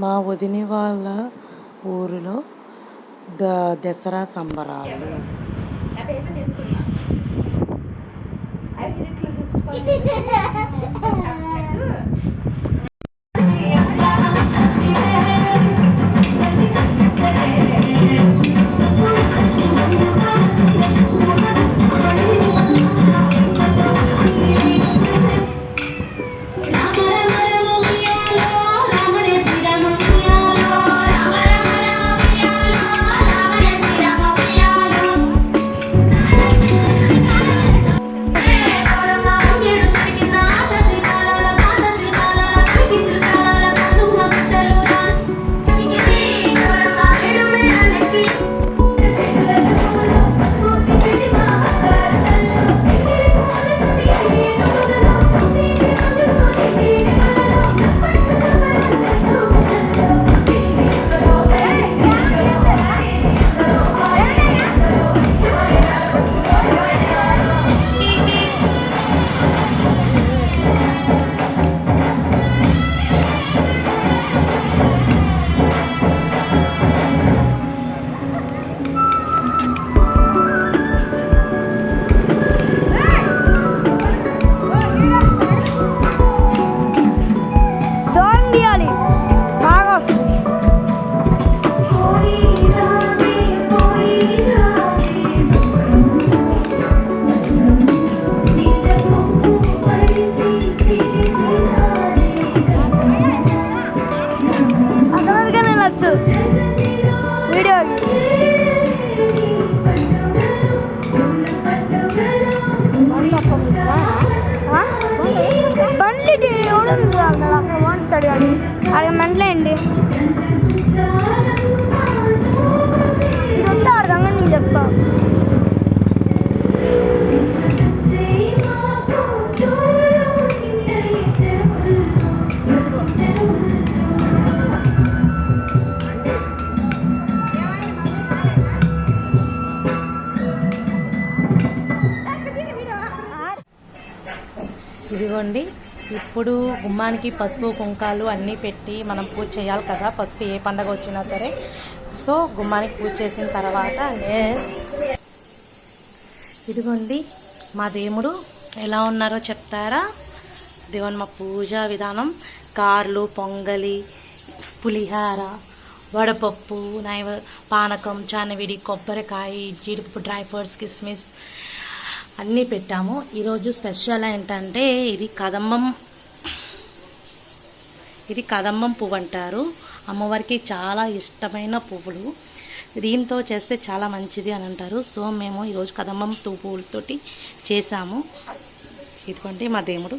మా వదిన వాళ్ళ ఊరిలో దసరా సంబరాలు. మంటలేండి ఇదంతా అర్థంగా నేను చెప్తా. ఇదిగోండి, ఇప్పుడు గుమ్మానికి పసుపు కుంకాలు అన్నీ పెట్టి మనం పూజ చేయాలి కదా. ఫస్ట్ ఏ పండగ వచ్చినా సరే. సో గుమ్మానికి పూజ చేసిన తర్వాత ఇదిగోండి మా దేవుడు ఎలా ఉన్నారో చెప్తారా? దేవుని మా పూజా విధానం కార్లు, పొంగలి, పులిహార, వడపప్పు, పానకం, చానవిడి, కొబ్బరికాయ, జీడిపప్పు, డ్రై ఫ్రూట్స్, కిస్మిస్ అన్నీ పెట్టాము. ఈరోజు స్పెషల్ ఏంటంటే ఇది కదంబం పువ్వు అంటారు. అమ్మవారికి చాలా ఇష్టమైన పువ్వులు. దీంతో చేస్తే చాలా మంచిది అని అంటారు. సో మేము ఈరోజు కదంబం పువ్వులతోటి చేసాము. ఇదిగోండి మా దేవుడు.